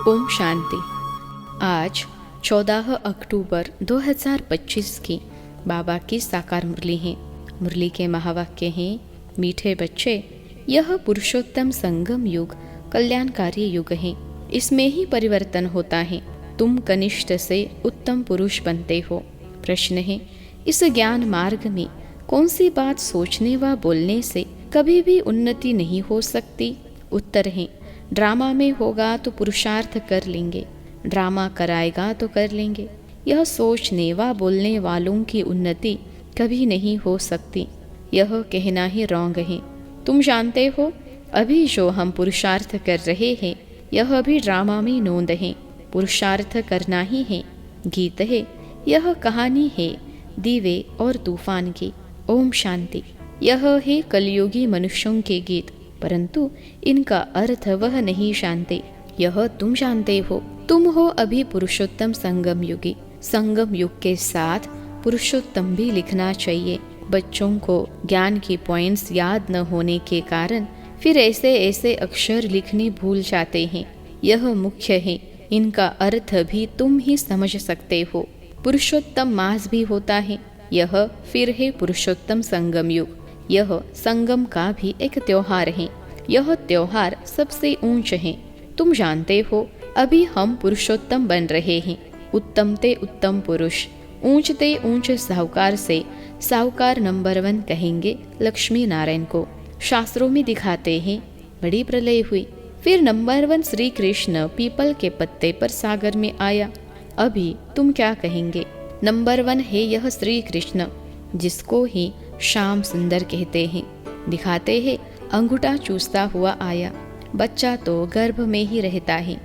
ओम शांति। आज 14 अक्टूबर 2025 की बाबा की साकार मुरली है। मुरली के महावाक्य हैं, मीठे बच्चे, यह पुरुषोत्तम संगम युग कल्याणकारी युग है। इसमें ही परिवर्तन होता है। तुम कनिष्ठ से उत्तम पुरुष बनते हो। प्रश्न है, इस ज्ञान मार्ग में कौन सी बात सोचने व बोलने से कभी भी उन्नति नहीं हो सकती? उत्तर है, ड्रामा में होगा तो पुरुषार्थ कर लेंगे, ड्रामा कराएगा तो कर लेंगे। यह सोचने व बोलने वालों की उन्नति कभी नहीं हो सकती। यह कहना ही रॉन्ग है। तुम जानते हो, अभी जो हम पुरुषार्थ कर रहे हैं यह भी ड्रामा में नोंद है। पुरुषार्थ करना ही है। गीत है, यह कहानी है दीवे और तूफान की। ओम शांति। यह है कलयुगी मनुष्यों के गीत, परंतु इनका अर्थ वह नहीं जानते। यह तुम जानते हो। तुम हो अभी पुरुषोत्तम संगम युगी। संगम युग के साथ पुरुषोत्तम भी लिखना चाहिए। बच्चों को ज्ञान की पॉइंट्स याद न होने के कारण फिर ऐसे ऐसे अक्षर लिखने भूल जाते हैं। यह मुख्य है। इनका अर्थ भी तुम ही समझ सकते हो। पुरुषोत्तम मास भी होता है। यह फिर है पुरुषोत्तम संगम युग। यह संगम का भी एक त्योहार है। यह त्योहार सबसे ऊंच है। तुम जानते हो, अभी हम पुरुषोत्तम बन रहे हैं। उत्तम ते उत्तम पुरुष, ऊंच ते ऊंच साहूकार से साहूकार नंबर 1 कहेंगे लक्ष्मी नारायण को। शास्त्रों में दिखाते हैं, बड़ी प्रलय हुई, फिर नंबर 1 श्री कृष्ण पीपल के पत्ते पर सागर में आया। अभी तुम क्या कहेंगे? नंबर 1 है यह श्री कृष्ण, जिसको ही श्याम सुंदर कहते हैं। दिखाते हैं, अंगूठा चूसता हुआ आया। बच्चा तो गर्भ में ही रहता है,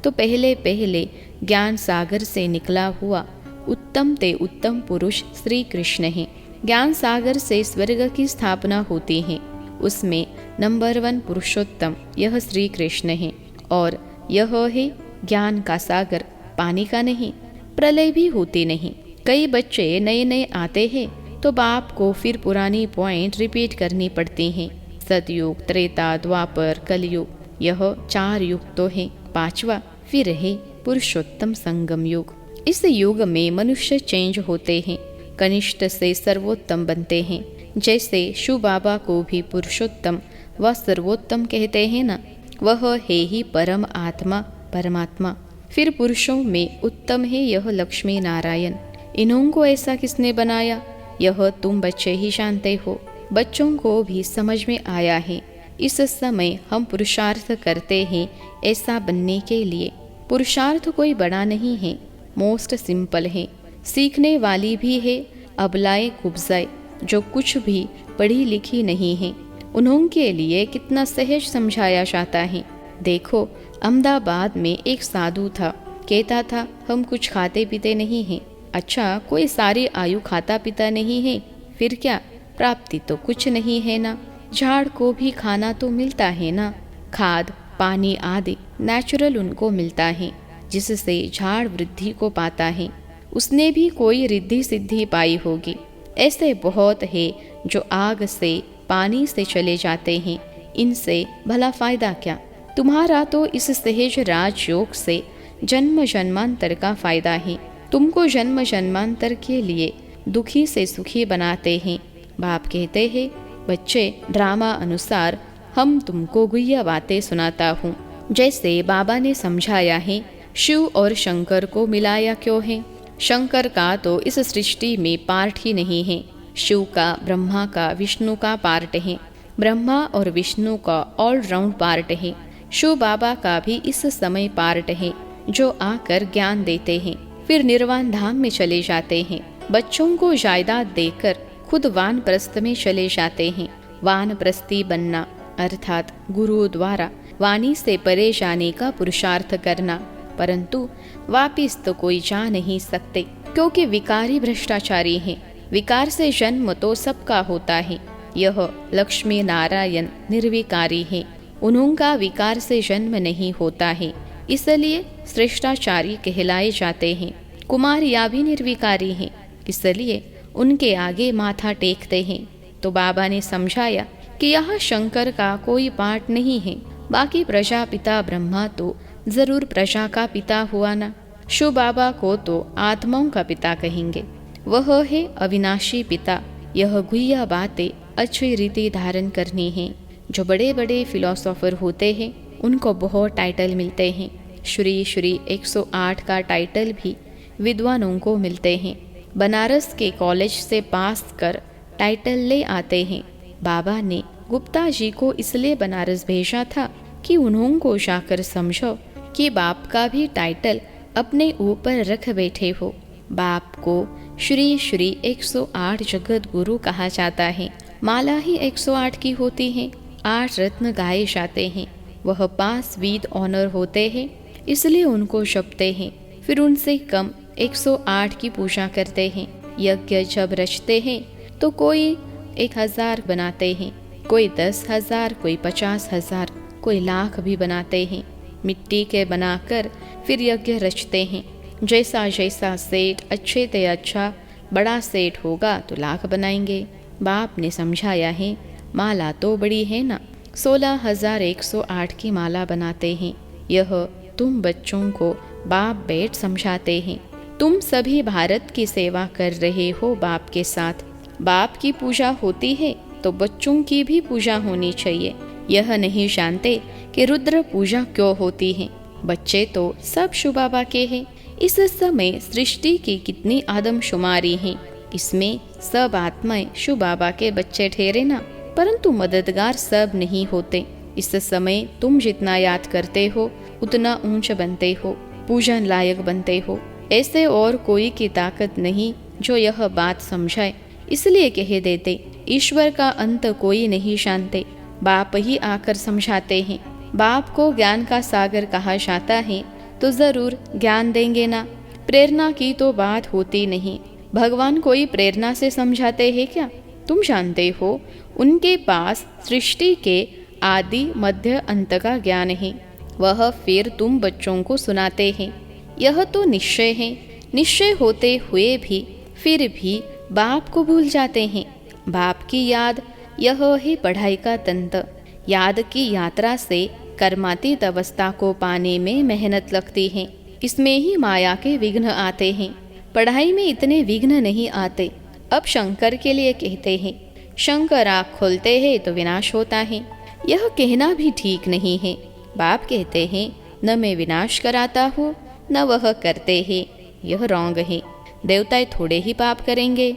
तो पहले पहले ज्ञान सागर से निकला हुआ उत्तम ते उत्तम पुरुष श्री कृष्ण है। ज्ञान सागर से स्वर्ग की स्थापना होती है। उसमें नंबर 1 पुरुषोत्तम यह श्री कृष्ण है। और यह है ज्ञान का सागर, पानी का नहीं। प्रलय भी होती नहीं। कई बच्चे नए नए आते हैं तो बाप को फिर पुरानी पॉइंट रिपीट करनी पड़ती हैं। सतयुग, त्रेता, द्वापर, कलयुग, यह 4 युग तो है। 5वां फिर है पुरुषोत्तम संगम युग। इस युग में मनुष्य चेंज होते हैं, कनिष्ठ से सर्वोत्तम बनते हैं। जैसे शिव बाबा को भी पुरुषोत्तम व सर्वोत्तम कहते हैं ना, वह है ही परम आत्मा, परमात्मा। फिर पुरुषों में उत्तम है यह लक्ष्मी नारायण। इन्हों को ऐसा किसने बनाया? यह तुम बच्चे ही जानते हो। बच्चों को भी समझ में आया है। इस समय हम पुरुषार्थ करते हैं ऐसा बनने के लिए। पुरुषार्थ कोई बड़ा नहीं है, मोस्ट सिंपल है। सीखने वाली भी है अबलाए कुब्जाए, जो कुछ भी पढ़ी लिखी नहीं है। उन्हों के लिए कितना सहज समझाया जाता है। देखो, अहमदाबाद में एक साधु था, कहता था हम कुछ खाते पीते नहीं हैं। अच्छा, कोई सारी आयु खाता पीता नहीं है, फिर क्या? प्राप्ति तो कुछ नहीं है ना। झाड़ को भी खाना तो मिलता है ना। खाद, पानी आदि नेचुरल उनको मिलता है, जिससे झाड़ वृद्धि को पाता है। उसने भी कोई रिद्धि सिद्धि पाई होगी। ऐसे बहुत है जो आग से पानी से चले जाते हैं। इनसे भला फायदा क्या? तुम्हारा तो इस सहज राजयोग से जन्म जन्मांतर का फायदा है। तुमको जन्म जन्मांतर के लिए दुखी से सुखी बनाते हैं। बाप कहते हैं, बच्चे, ड्रामा अनुसार हम तुमको गुह्य बातें सुनाता हूँ। जैसे बाबा ने समझाया है, शिव और शंकर को मिलाया क्यों है? शंकर का तो इस सृष्टि में पार्ट ही नहीं है। शिव का, ब्रह्मा का, विष्णु का पार्ट है। ब्रह्मा और विष्णु का ऑलराउंड पार्ट है। शिव बाबा का भी इस समय पार्ट है, जो आकर ज्ञान देते हैं, फिर निर्वाण धाम में चले जाते हैं। बच्चों को जायदाद देकर खुद वानप्रस्थ में चले जाते हैं। वानप्रस्थी बनना अर्थात गुरु द्वारा वाणी से परे जाने का पुरुषार्थ करना, परंतु वापिस तो कोई जा नहीं सकते, क्योंकि विकारी भ्रष्टाचारी हैं। विकार से जन्म तो सबका होता है। यह लक्ष्मी नारायण निर्विकारी है। उनका विकार से जन्म नहीं होता है, इसलिए श्रेष्ठाचारी कहलाए जाते हैं। कुमारियाँ भी निर्विकारी हैं, इसलिए उनके आगे माथा टेकते हैं। तो बाबा ने समझाया कि यह शंकर का कोई पार्ट नहीं है। बाकी प्रजापिता ब्रह्मा तो जरूर प्रजा का पिता हुआ ना। शिव बाबा को तो आत्माओं का पिता कहेंगे, वह है अविनाशी पिता। यह गुह्य बातें अच्छी रीति धारण करनी है। जो बड़े बड़े फिलोसोफर होते हैं उनको बहुत टाइटल मिलते हैं। श्री श्री 108 का टाइटल भी विद्वानों को मिलते हैं। बनारस के कॉलेज से पास कर टाइटल ले आते हैं। बाबा ने गुप्ता जी को इसलिए बनारस भेजा था कि उन्होंने को जाकर समझो कि बाप का भी टाइटल अपने ऊपर रख बैठे हो। बाप को श्री श्री 108 जगत गुरु कहा जाता है। माला ही 108 की होती है। 8 रत्न गाए जाते हैं। वह 5 वेद ऑनर होते हैं, इसलिए उनको जपते हैं। फिर उनसे कम 108 की पूजा करते हैं। यज्ञ जब रचते हैं तो कोई 1000 बनाते हैं, कोई 10,000, कोई 50,000, कोई लाख भी बनाते हैं। मिट्टी के बनाकर फिर यज्ञ रचते हैं। जैसा जैसा सेठ अच्छे से अच्छा बड़ा सेठ होगा तो लाख बनाएंगे। बाप ने समझाया है, माला तो बड़ी है ना, 16,108 की माला बनाते हैं। यह तुम बच्चों को बाप बैठ समझाते हैं। तुम सभी भारत की सेवा कर रहे हो बाप के साथ। बाप की पूजा होती है तो बच्चों की भी पूजा होनी चाहिए। यह नहीं जानते कि रुद्र पूजा क्यों होती है। बच्चे तो सब शिव बाबा के हैं। इस समय सृष्टि की कितनी आदमशुमारी है, इसमें सब आत्माएं शिव बाबा के बच्चे ठहरे ना, परंतु मददगार सब नहीं होते। इस समय तुम जितना याद करते हो उतना ऊंच बनते हो, पूजन लायक बनते हो। ऐसे और कोई की ताकत नहीं जो यह बात समझाए, इसलिए कह देते ईश्वर का अंत कोई नहीं जानते। बाप ही आकर समझाते हैं। बाप को ज्ञान का सागर कहा जाता है तो जरूर ज्ञान देंगे ना। प्रेरणा की तो बात होती नहीं। भगवान कोई प्रेरणा से समझाते हैं क्या? तुम जानते हो उनके पास सृष्टि के आदि मध्य अंत का ज्ञान है। वह फिर तुम बच्चों को सुनाते हैं। यह तो निश्चय है। निश्चय होते हुए भी फिर भी बाप को भूल जाते हैं। बाप की याद यह है पढ़ाई का तंत्र। याद की यात्रा से कर्मातीत अवस्था को पाने में मेहनत लगती है। इसमें ही माया के विघ्न आते हैं। पढ़ाई में इतने विघ्न नहीं आते। अब शंकर के लिए कहते हैं, शंकर आँख खोलते हैं तो विनाश होता है। यह कहना भी ठीक नहीं है। बाप कहते हैं, न मैं विनाश कराता हूँ न वह करते हैं। यह रॉन्ग है। देवताएं थोड़े ही पाप करेंगे।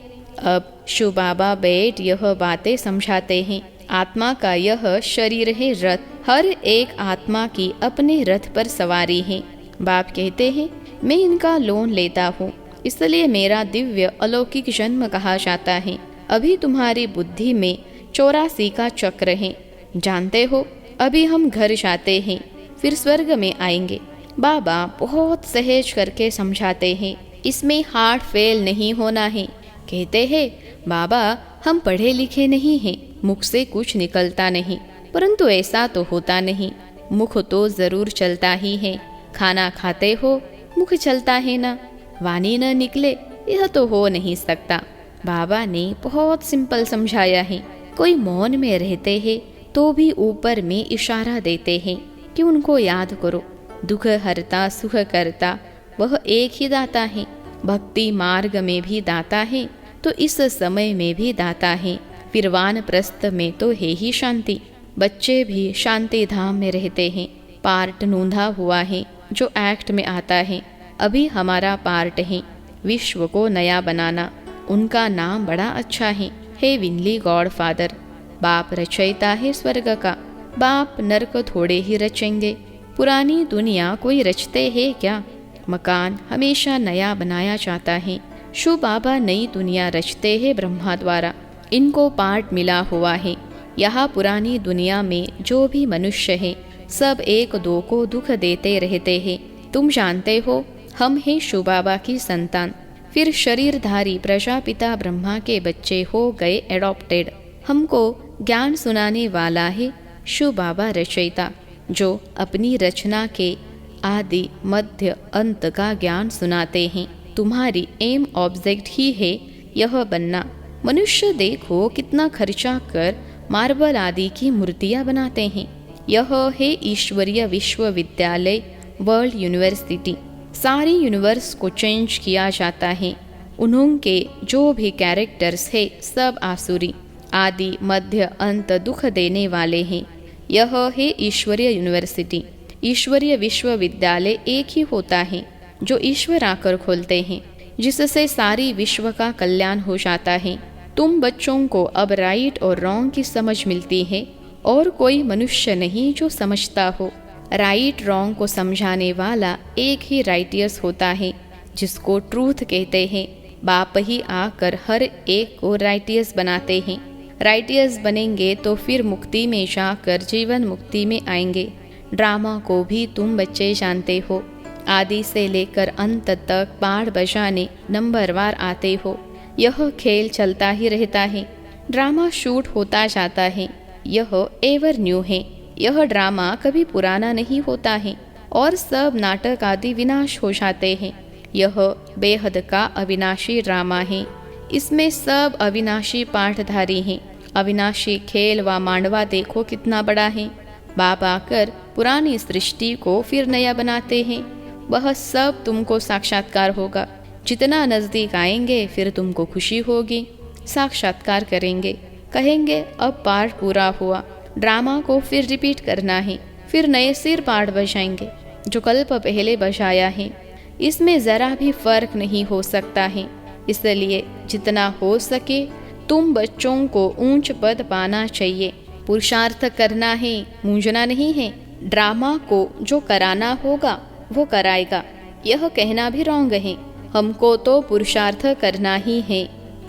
अब शिव बाबा बैठ यह बातें समझाते हैं। आत्मा का यह शरीर है रथ। हर एक आत्मा की अपने रथ पर सवारी है। बाप कहते हैं, मैं इनका लोन लेता हूँ, इसलिए मेरा दिव्य अलौकिक जन्म कहा जाता है। अभी तुम्हारी बुद्धि में 84 का चक्र है। जानते हो, अभी हम घर जाते हैं, फिर स्वर्ग में आएंगे। बाबा बहुत सहज करके समझाते हैं। इसमें हार्ट फेल नहीं होना है। कहते हैं, बाबा हम पढ़े लिखे नहीं हैं, मुख से कुछ निकलता नहीं। परंतु ऐसा तो होता नहीं। मुख तो जरूर चलता ही है। खाना खाते हो, मुख चलता है ना। वाणी न निकले, यह तो हो नहीं सकता। बाबा ने बहुत सिंपल समझाया है। कोई मौन में रहते हैं तो भी ऊपर में इशारा देते हैं कि उनको याद करो। दुख हरता सुख करता वह एक ही दाता है। भक्ति मार्ग में भी दाता है तो इस समय में भी दाता है। फिर वानप्रस्थ में तो है ही शांति। बच्चे भी शांति धाम में रहते हैं। पार्ट नूंधा हुआ है जो एक्ट में आता है। अभी हमारा पार्ट है विश्व को नया बनाना। उनका नाम बड़ा अच्छा है, हेविनली गॉड फादर। बाप रचयिता है स्वर्ग का। बाप नरक थोड़े ही रचेंगे। पुरानी दुनिया कोई रचते है क्या? मकान हमेशा नया बनाया जाता है। शिव बाबा नई दुनिया रचते हैं ब्रह्मा द्वारा। इनको पार्ट मिला हुआ है। यहाँ पुरानी दुनिया में जो भी मनुष्य है सब एक दो को दुख देते रहते हैं। तुम जानते हो हम हैं शिव बाबा की संतान। फिर शरीरधारी प्रजापिता ब्रह्मा के बच्चे हो गए एडॉप्टेड। हमको ज्ञान सुनाने वाला है शिव बाबा रचयिता, जो अपनी रचना के आदि मध्य अंत का ज्ञान सुनाते हैं। तुम्हारी एम ऑब्जेक्ट ही है यह बनना। मनुष्य देखो कितना खर्चा कर मार्बल आदि की मूर्तियां बनाते हैं। यह है ईश्वरीय विश्वविद्यालय वर्ल्ड यूनिवर्सिटी। सारी यूनिवर्स को चेंज किया जाता है। उन्होंने जो भी कैरेक्टर्स है सब आसुरी, आदि मध्य अंत दुख देने वाले हैं। यह है ईश्वरीय यूनिवर्सिटी। ईश्वरीय विश्वविद्यालय एक ही होता है जो ईश्वर आकर खोलते हैं, जिससे सारी विश्व का कल्याण हो जाता है। तुम बच्चों को अब राइट और रॉन्ग की समझ मिलती है, और कोई मनुष्य नहीं जो समझता हो। राइट रॉन्ग को समझाने वाला एक ही राइटियस होता है, जिसको ट्रूथ कहते हैं। बाप ही आकर हर एक को राइटियस बनाते हैं। राइटियस बनेंगे तो फिर मुक्ति में जाकर जीवन मुक्ति में आएंगे। ड्रामा को भी तुम बच्चे जानते हो। आदि से लेकर अंत तक बाड़ बजाने नंबरवार आते हो। यह खेल चलता ही रहता है। ड्रामा शूट होता जाता है। यह एवर न्यू है। यह ड्रामा कभी पुराना नहीं होता है, और सब नाटक आदि विनाश हो जाते हैं। यह बेहद का अविनाशी ड्रामा है। इसमें सब अविनाशी पाठधारी हैं। अविनाशी खेल व मांडवा देखो कितना बड़ा है। बाप आकर पुरानी सृष्टि को फिर नया बनाते हैं। वह सब तुमको साक्षात्कार होगा। जितना नज़दीक आएंगे फिर तुमको खुशी होगी। साक्षात्कार करेंगे, कहेंगे अब पाठ पूरा हुआ। ड्रामा को फिर रिपीट करना है। फिर नए सिर पाठ बजाएंगे जो कल्प पहले बजाया है। इसमें ज़रा भी फर्क नहीं हो सकता है। इसलिए जितना हो सके तुम बच्चों को ऊंच पद पाना चाहिए। पुरुषार्थ करना है, मूंझना नहीं है। ड्रामा को जो कराना होगा वो कराएगा। यह कहना भी रॉन्ग है। हमको तो पुरुषार्थ करना ही है।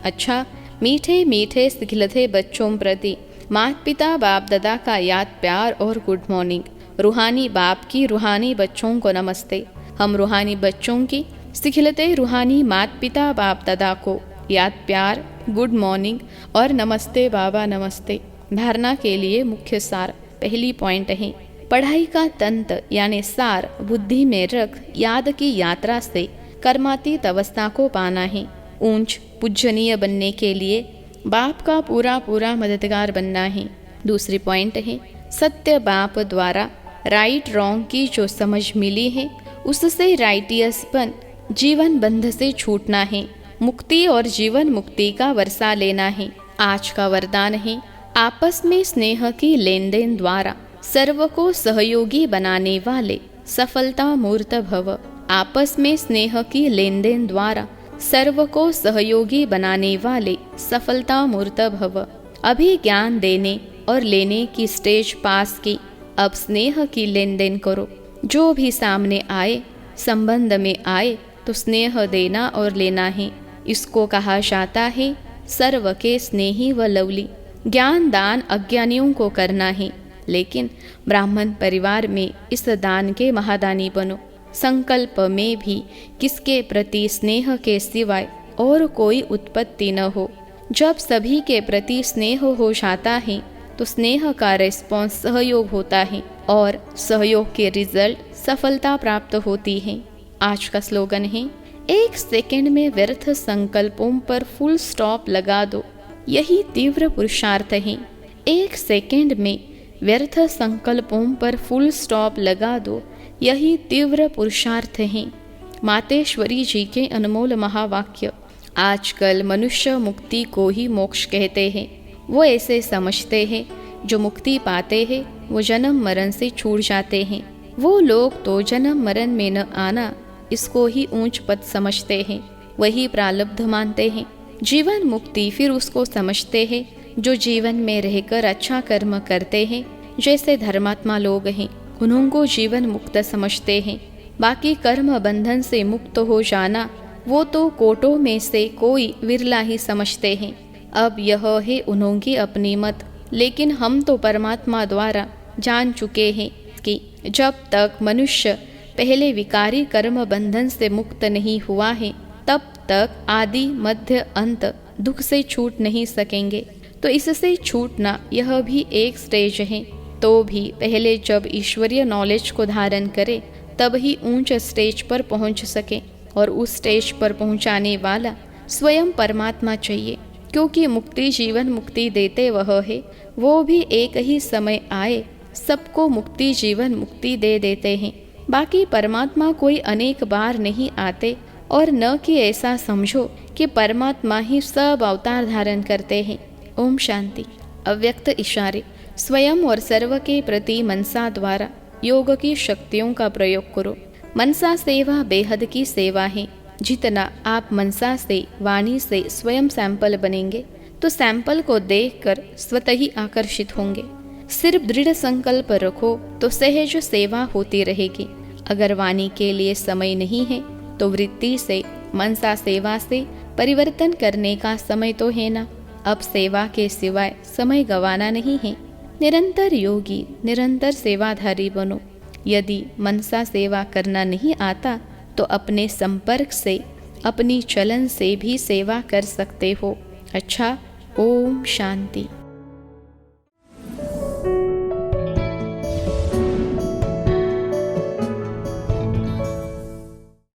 अच्छा, मीठे मीठे सिखलते बच्चों प्रति माता पिता बाप दादा का याद प्यार और गुड मॉर्निंग। रूहानी बाप की रूहानी बच्चों को नमस्ते। हम रूहानी बच्चों की सिखलते रूहानी माता पिता बाप दादा को याद प्यार, गुड मॉर्निंग और नमस्ते बाबा नमस्ते। धारणा के लिए मुख्य सार पहली पॉइंट है, पढ़ाई का तंत्र यानी सार बुद्धि में रख याद की यात्रा से कर्मातीत अवस्था को पाना है। ऊंच पूजनीय बनने के लिए बाप का पूरा पूरा मददगार बनना है। दूसरी पॉइंट है, सत्य बाप द्वारा राइट रॉन्ग की जो समझ मिली है उससे राइटियसपन जीवन बंध से छूटना है। मुक्ति और जीवन मुक्ति का वर्षा लेना है। आज का वरदान है, आपस में स्नेह की लेन देन द्वारा सर्व को सहयोगी बनाने वाले सफलता मूर्त भव। आपस में स्नेह की लेन देन द्वारा सर्व को सहयोगी बनाने वाले सफलता मूर्त भव। अभी ज्ञान देने और लेने की स्टेज पास की, अब स्नेह की लेन देन करो। जो भी सामने आए, संबंध में आए तो स्नेह देना और लेना है। इसको कहा जाता है सर्व के स्नेही व लवली। ज्ञान दान अज्ञानियों को करना है, लेकिन ब्राह्मण परिवार में इस दान के महादानी बनो। संकल्प में भी किसके प्रति स्नेह के सिवाय और कोई उत्पत्ति न हो। जब सभी के प्रति स्नेह हो जाता है तो स्नेह का रिस्पॉन्स सहयोग होता है, और सहयोग के रिजल्ट सफलता प्राप्त होती है। आज का स्लोगन है, एक सेकंड में व्यर्थ संकल्पों पर फुल स्टॉप लगा दो, यही तीव्र पुरुषार्थ है। एक सेकंड में व्यर्थ संकल्पों पर फुल स्टॉप लगा दो, यही तीव्र पुरुषार्थ है। मातेश्वरी जी के अनमोल महावाक्य। आजकल मनुष्य मुक्ति को ही मोक्ष कहते हैं। वो ऐसे समझते हैं जो मुक्ति पाते हैं वो जन्म मरण से छूट जाते हैं। वो लोग तो जन्म मरण में न आना इसको ही ऊंच पद समझते हैं, वही प्रारब्ध मानते हैं। जीवन मुक्ति फिर उसको समझते हैं जो जीवन में रहकर अच्छा कर्म करते हैं। जैसे धर्मात्मा लोग हैं उनको जीवन मुक्त समझते हैं। बाकी कर्म बंधन से मुक्त हो जाना वो तो कोटों में से कोई विरला ही समझते हैं। अब यह है उन्होंने अपनी मत, लेकिन हम तो परमात्मा द्वारा जान चुके हैं कि जब तक मनुष्य पहले विकारी कर्म बंधन से मुक्त नहीं हुआ है तब तक आदि मध्य अंत दुख से छूट नहीं सकेंगे। तो इससे छूटना यह भी एक स्टेज है। तो भी पहले जब ईश्वरीय नॉलेज को धारण करे तब ही ऊंच स्टेज पर पहुंच सके, और उस स्टेज पर पहुंचाने वाला स्वयं परमात्मा चाहिए, क्योंकि मुक्ति जीवन मुक्ति देते वह है। वो भी एक ही समय आए सबको मुक्ति जीवन मुक्ति दे देते हैं। बाकी परमात्मा कोई अनेक बार नहीं आते, और न कि ऐसा समझो कि परमात्मा ही सब अवतार धारण करते हैं। ओम शांति। अव्यक्त इशारे। स्वयं और सर्व के प्रति मनसा द्वारा योग की शक्तियों का प्रयोग करो। मनसा सेवा बेहद की सेवा है। जितना आप मनसा से, वाणी से स्वयं सैंपल बनेंगे तो सैंपल को देखकर स्वतः ही आकर्षित होंगे। सिर्फ दृढ़ संकल्प रखो तो सहज सेवा होती रहेगी। अगर वाणी के लिए समय नहीं है तो वृत्ति से, मनसा सेवा से परिवर्तन करने का समय तो है ना। अब सेवा के सिवाय समय गंवाना नहीं है। निरंतर योगी, निरंतर सेवाधारी बनो। यदि मनसा सेवा करना नहीं आता तो अपने संपर्क से, अपनी चलन से भी सेवा कर सकते हो। अच्छा, ओम शांति।